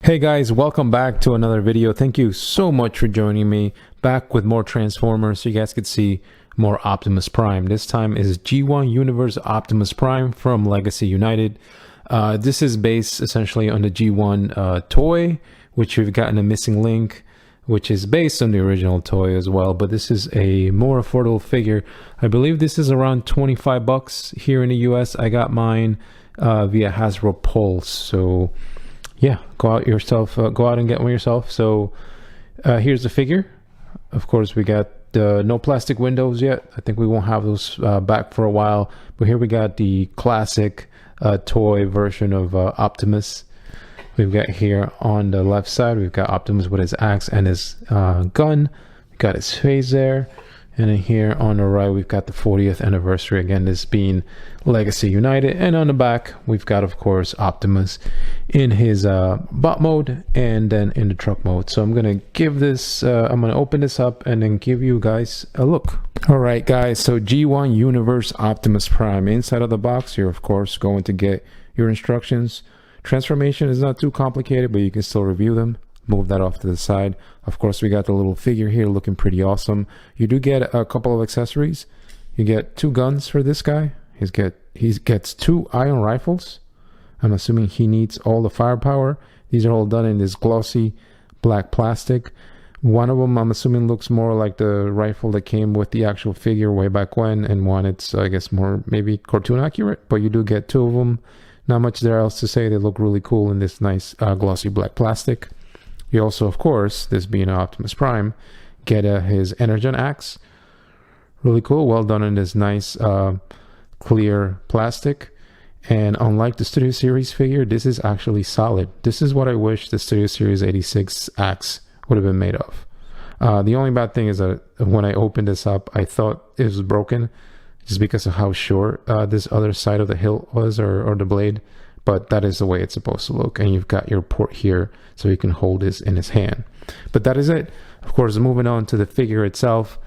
Hey guys, welcome back to another video. Thank you so much for joining me back with more Transformers so you guys could see more Optimus Prime. This time is G1 Universe Optimus Prime from Legacy United. This is based essentially on the G1 toy, which we've gotten a missing link, which is based on the original toy as well. But this is a more affordable figure. I believe this is around 25 bucks here in the US. I got mine via Hasbro Pulse. So yeah, go out and get one yourself. So here's the figure. Of course, we got no plastic windows yet. I think we won't have those back for a while. But here we got the classic toy version of Optimus. We've got here on the left side, we've got Optimus with his axe and his gun. We got his face there. And then here on the right, we've got the 40th anniversary. Again, this being Legacy United. And on the back, we've got, of course, Optimus in his bot mode and then in the truck mode. So I'm going to give this, I'm going to open this up and then give you guys a look. All right, guys. So G1 Universe Optimus Prime. Inside of the box, you're, of course, going to get your instructions. Transformation is not too complicated, but you can still review them. Move that off to the side. Of course, we got the little figure here looking pretty awesome. You do get a couple of accessories. You get 2 guns for this guy. He gets 2 iron rifles. I'm assuming he needs all the firepower. These are all done in this glossy black plastic. One of them, I'm assuming, looks more like the rifle that came with the actual figure way back when, and one it's, I guess, more maybe cartoon accurate, but you do get 2 of them. Not much there else to say. They look really cool in this nice glossy black plastic. You also, of course, this being Optimus Prime, get his Energon axe. Really cool, well done in this nice clear plastic. And unlike the Studio Series figure, this is actually solid. This is what I wish the Studio Series 86 axe would have been made of. The only bad thing is that when I opened this up, I thought it was broken just because of how short this other side of the hilt was, or the blade. But that is the way it's supposed to look. And you've got your port here so you can hold this in his hand. But that is it. Of course, moving on to the figure itself,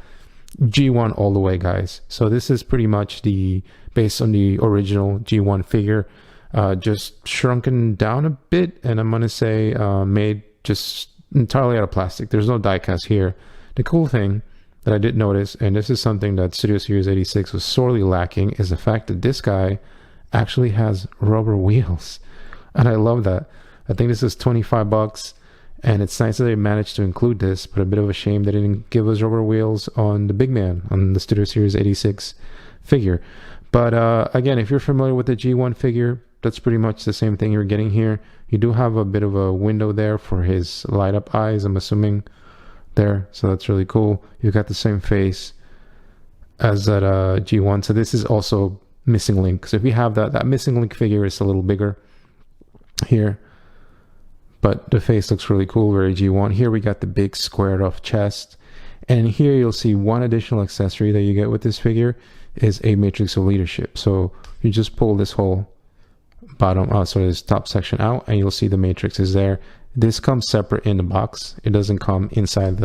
G1 all the way, guys. So this is pretty much based on the original G1 figure, just shrunken down a bit. And I'm going to say made just entirely out of plastic. There's no die cast here. The cool thing that I did notice, and this is something that Studio Series 86 was sorely lacking, is the fact that this guy actually has rubber wheels, and I love that. I think this is 25 bucks, and it's nice that they managed to include this, but a bit of a shame they didn't give us rubber wheels on the big man, on the Studio Series 86 figure. But again, if you're familiar with the G1 figure, that's pretty much the same thing you're getting here. You do have a bit of a window there for his light up eyes, I'm assuming, there, so that's really cool. You've got the same face as that G1, so this is also missing link. So if you have that missing link figure is a little bigger here, but the face looks really cool, very G1. Here we got the big squared off chest, and here you'll see one additional accessory that you get with this figure is a matrix of leadership. So you just pull this whole bottom, this top section out, and you'll see the matrix is there. This comes separate in the box. It doesn't come inside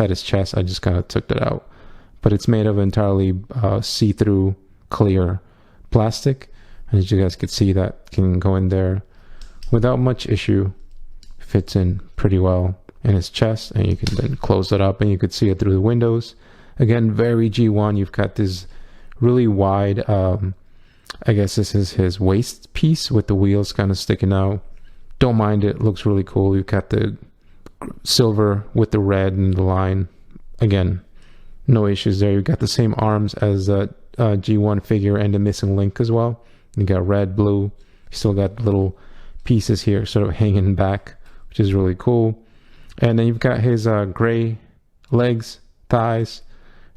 his chest. I just kind of took that out, but it's made of entirely see-through clear plastic, and as you guys can see, that can go in there without much issue. Fits in pretty well in his chest, and you can then close it up and you could see it through the windows. Again, very G1. You've got this really wide, I guess this is his waist piece with the wheels kind of sticking out. Don't mind it, looks really cool. You've got the silver with the red and the line. Again, no issues there. You've got the same arms as the G1 figure and the missing link as well. You got red, blue. You still got little pieces here sort of hanging back, which is really cool. And then you've got his gray legs, thighs,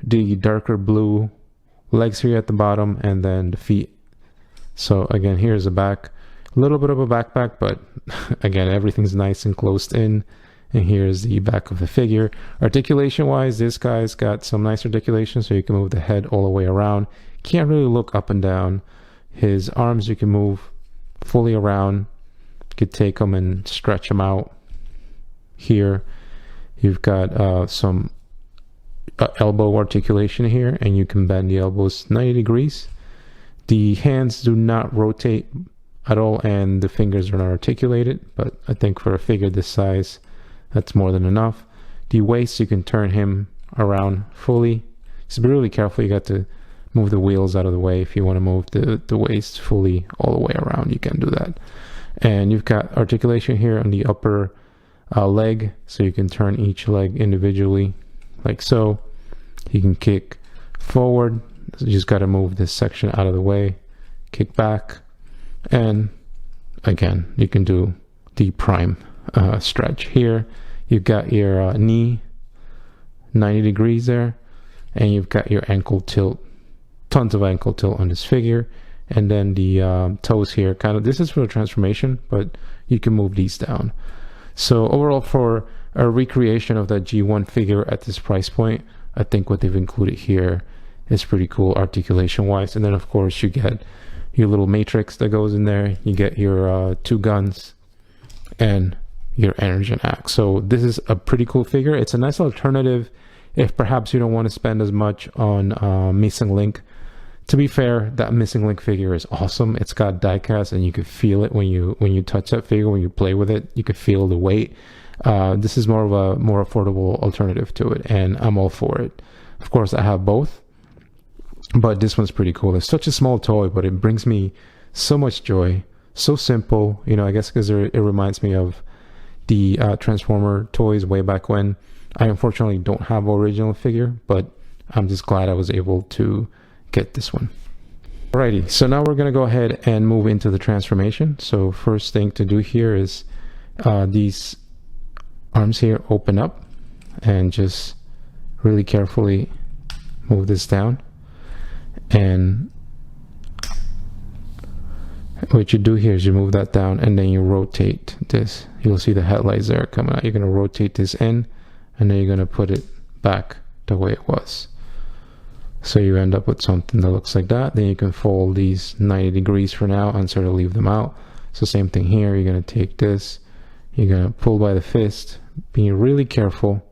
the darker blue legs here at the bottom, and then the feet. So again, here's the back. A little bit of a backpack, but again, everything's nice and closed in. And here's the back of the figure. Articulation wise, this guy's got some nice articulation, so you can move the head all the way around. Can't really look up and down. His arms you can move fully around. You could take them and stretch them out. Here you've got some elbow articulation here, and you can bend the elbows 90 degrees. The hands do not rotate at all, and the fingers are not articulated, but I think for a figure this size, that's more than enough. The waist, you can turn him around fully. Just be really careful. You got to move the wheels out of the way. If you want to move the waist fully all the way around, you can do that. And you've got articulation here on the upper leg, so you can turn each leg individually like so. You can kick forward, so you just got to move this section out of the way, kick back, and again you can do the prime stretch. Here you've got your knee 90 degrees there, and you've got your ankle tilt, tons of ankle tilt on this figure. And then the toes here, kind of, this is for the transformation, but you can move these down. So overall, for a recreation of that G1 figure at this price point, I think what they've included here is pretty cool articulation wise. And then of course you get your little matrix that goes in there. You get your 2 guns and your Energon axe. So this is a pretty cool figure. It's a nice alternative if perhaps you don't want to spend as much on Missing Link. To be fair, that Missing Link figure is awesome. It's got diecast, and you can feel it when you touch that figure, when you play with it. You can feel the weight. This is more of a more affordable alternative to it, and I'm all for it. Of course, I have both, but this one's pretty cool. It's such a small toy, but it brings me so much joy. So simple, you know, I guess because it reminds me of the Transformer toys way back when. I unfortunately don't have an original figure, but I'm just glad I was able to get this one. Alrighty, so now we're going to go ahead and move into the transformation. So first thing to do here is these arms here open up, and just really carefully move this down. And what you do here is you move that down, and then you rotate this. You'll see the headlights there coming out. You're going to rotate this in, and then you're going to put it back the way it was. So you end up with something that looks like that. Then you can fold these 90 degrees for now and sort of leave them out. So same thing here. You're going to take this, you're going to pull by the fist, being really careful.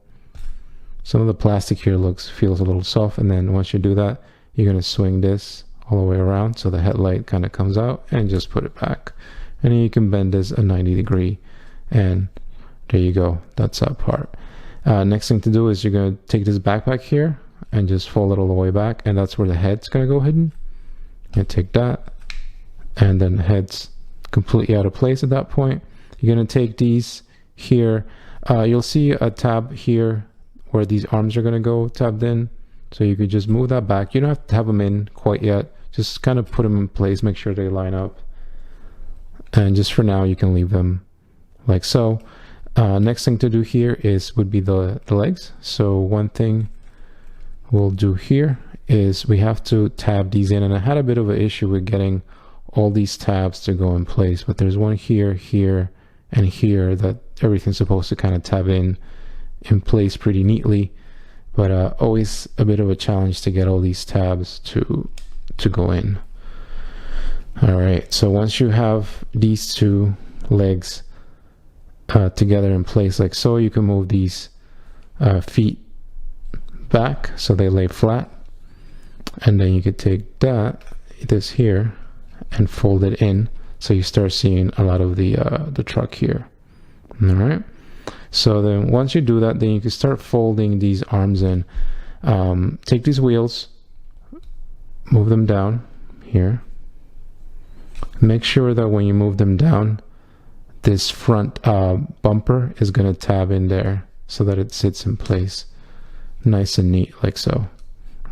Some of the plastic here feels a little soft, and then once you do that, you're going to swing this all the way around so the headlight kind of comes out, and just put it back. And then you can bend this a 90 degree, and there you go. That's that part. Next thing to do is you're going to take this backpack here and just fold it all the way back, and that's where the head's going to go hidden. And take that, and then the head's completely out of place at that point. You're going to take these here. You'll see a tab here where these arms are going to go tabbed in. So you could just move that back. You don't have to have them in quite yet. Just kind of put them in place, make sure they line up. And just for now, you can leave them like so. Next thing to do here would be the legs. So one thing we'll do here is we have to tab these in, and I had a bit of an issue with getting all these tabs to go in place, but there's one here, here, and here that everything's supposed to kind of tab in place pretty neatly, but always a bit of a challenge to get all these tabs to go in. All right, so once you have these 2 legs together in place like so, you can move these feet back so they lay flat, and then you could take this here and fold it in, so you start seeing a lot of the truck here. All right, so then once you do that, then you can start folding these arms in. Take these wheels, move them down here. Make sure that when you move them down, this front bumper is going to tab in there so that it sits in place nice and neat like so.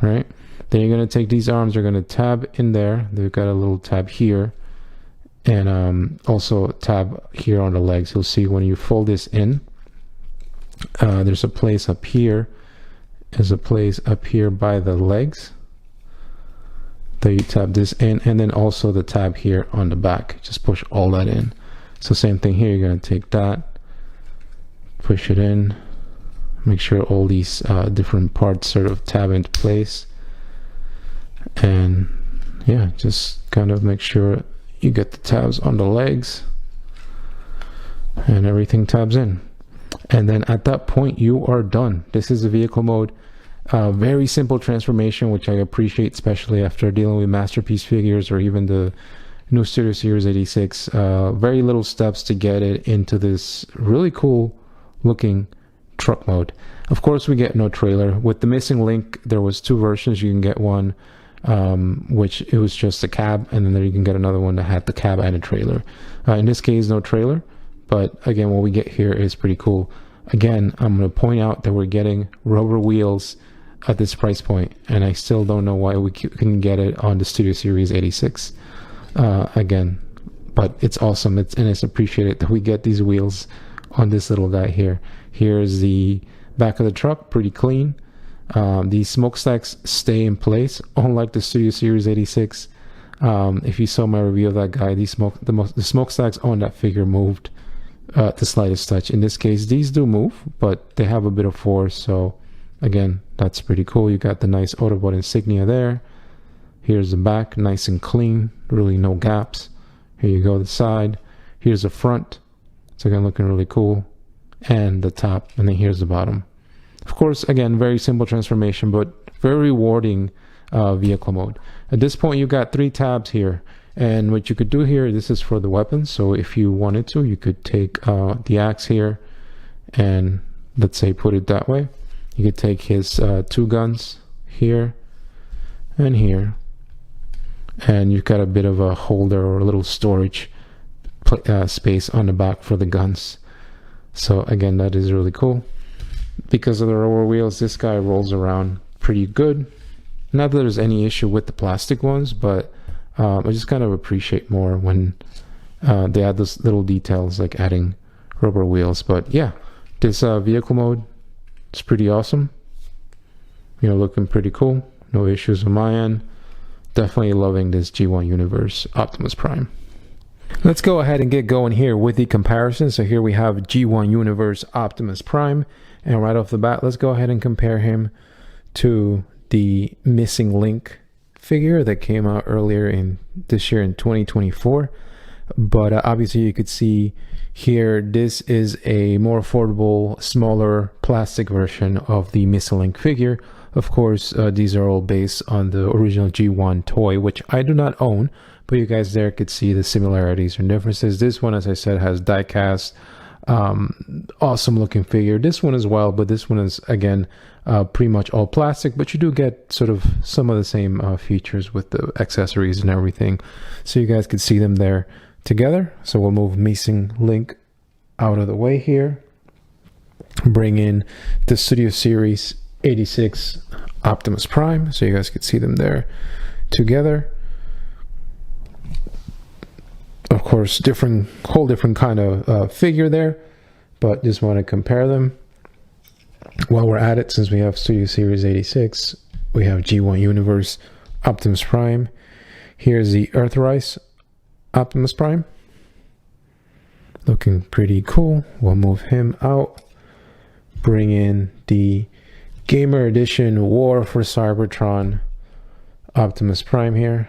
Right, then you're going to take these arms, are going to tab in there. They've got a little tab here, and also a tab here on the legs. You'll see when you fold this in, there's a place up here. There's a place up here by the legs that you tab this in, and then also the tab here on the back. Just push all that in. So same thing here. You're going to take that, push it in, make sure all these different parts sort of tab into place, and yeah, just kind of make sure you get the tabs on the legs and everything tabs in. And then at that point you are done. This is the vehicle mode. Very simple transformation, which I appreciate, especially after dealing with masterpiece figures or even the new Studio Series 86. Very little steps to get it into this really cool looking truck mode. Of course, we get no trailer. With the missing link, there was two versions. You can get one which it was just a cab, and then there you can get another one that had the cab and a trailer. In this case, no trailer, but again, what we get here is pretty cool. Again, I'm going to point out that we're getting rubber wheels at this price point, and I still don't know why we couldn't get it on the Studio Series 86 again, but it's awesome. And it's appreciated that we get these wheels on this little guy here. Here's the back of the truck, pretty clean. These smokestacks stay in place, unlike the Studio Series 86. If you saw my review of that guy, the smokestacks on that figure moved the slightest touch. In this case, these do move, but they have a bit of force, so again, that's pretty cool. You got the nice Autobot insignia there. Here's the back, nice and clean, really no gaps. Here you go, the side. Here's the front. It's again looking really cool. And the top, and then here's the bottom. Of course, again, very simple transformation, but very rewarding vehicle mode. At this point, you got 3 tabs here. And what you could do here, this is for the weapons. So if you wanted to, you could take the axe here and let's say put it that way. You could take his 2 guns here and here. And you've got a bit of a holder or a little storage space on the back for the guns. So again, that is really cool. Because of the rubber wheels, this guy rolls around pretty good. Not that there's any issue with the plastic ones, but I just kind of appreciate more when they add those little details like adding rubber wheels. But yeah, this vehicle mode is pretty awesome. You know, looking pretty cool. No issues on my end. Definitely loving this G1 Universe Optimus Prime. Let's go ahead and get going here with the comparison. So here we have G1 Universe Optimus Prime. And right off the bat, let's go ahead and compare him to the Missing Link figure that came out earlier in this year in 2024. But obviously you could see here, this is a more affordable, smaller plastic version of the Missing Link figure. Of course, these are all based on the original G1 toy, which I do not own, but you guys there could see the similarities and differences. This one, as I said, has die-cast, awesome looking figure. This one as well, but this one is again pretty much all plastic, but you do get sort of some of the same features with the accessories and everything, so you guys can see them there together. So we'll move Missing Link out of the way here, bring in the Studio Series 86 Optimus Prime, so you guys can see them there together. Of course, whole different kind of figure there, but just want to compare them. While we're at it, since we have Studio Series 86, we have G1 Universe Optimus Prime. Here's the Earthrise Optimus Prime. Looking pretty cool. We'll move him out. Bring in the Gamer Edition War for Cybertron Optimus Prime here.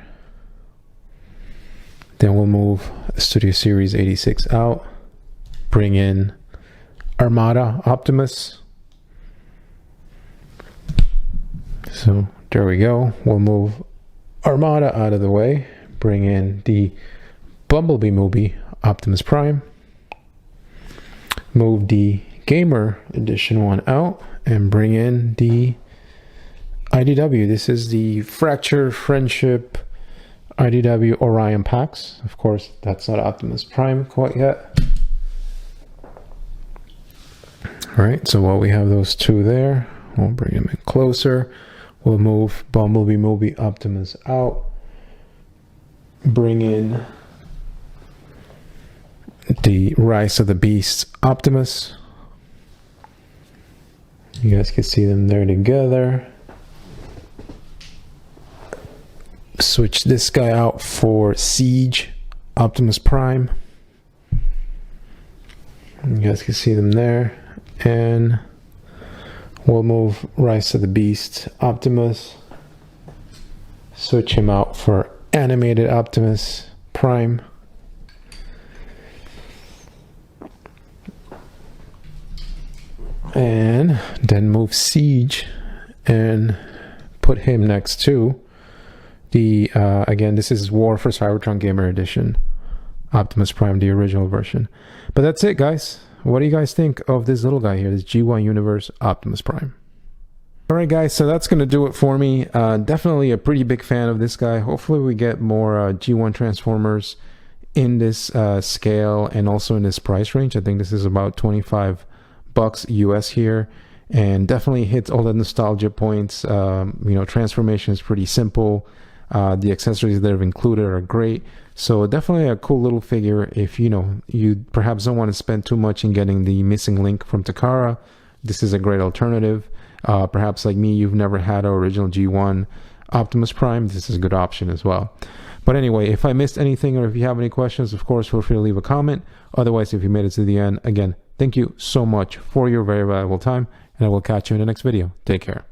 Then we'll move Studio Series 86 out. Bring in Armada Optimus. So there we go. We'll move Armada out of the way. Bring in the Bumblebee movie Optimus Prime. Move the Gamer Edition one out and bring in the IDW. This is the Fracture Friendship IDW Orion packs. Of course, that's not Optimus Prime quite yet. All right, so while we have those two there, we'll bring them in closer. We'll move Bumblebee movie Optimus out. Bring in the Rise of the Beasts Optimus. You guys can see them there together. Switch this guy out for Siege Optimus Prime. You guys can see them there. And we'll move Rise of the Beast Optimus. Switch him out for Animated Optimus Prime. And then move Siege and put him next to the again, this is War for Cybertron Gamer Edition, Optimus Prime, the original version. But that's it, guys. What do you guys think of this little guy here, this G1 Universe Optimus Prime? Alright guys, so that's going to do it for me. Definitely a pretty big fan of this guy. Hopefully we get more G1 Transformers in this scale and also in this price range. I think this is about $25 US here, and definitely hits all the nostalgia points. You know, transformation is pretty simple. The accessories that are included are great. So definitely a cool little figure if, you know, you perhaps don't want to spend too much in getting the missing link from Takara. This is a great alternative. Perhaps like me, you've never had our original G1 Optimus Prime. This is a good option as well. But anyway, if I missed anything or if you have any questions, of course, feel free to leave a comment. Otherwise, if you made it to the end, again, thank you so much for your very valuable time, and I will catch you in the next video. Take care.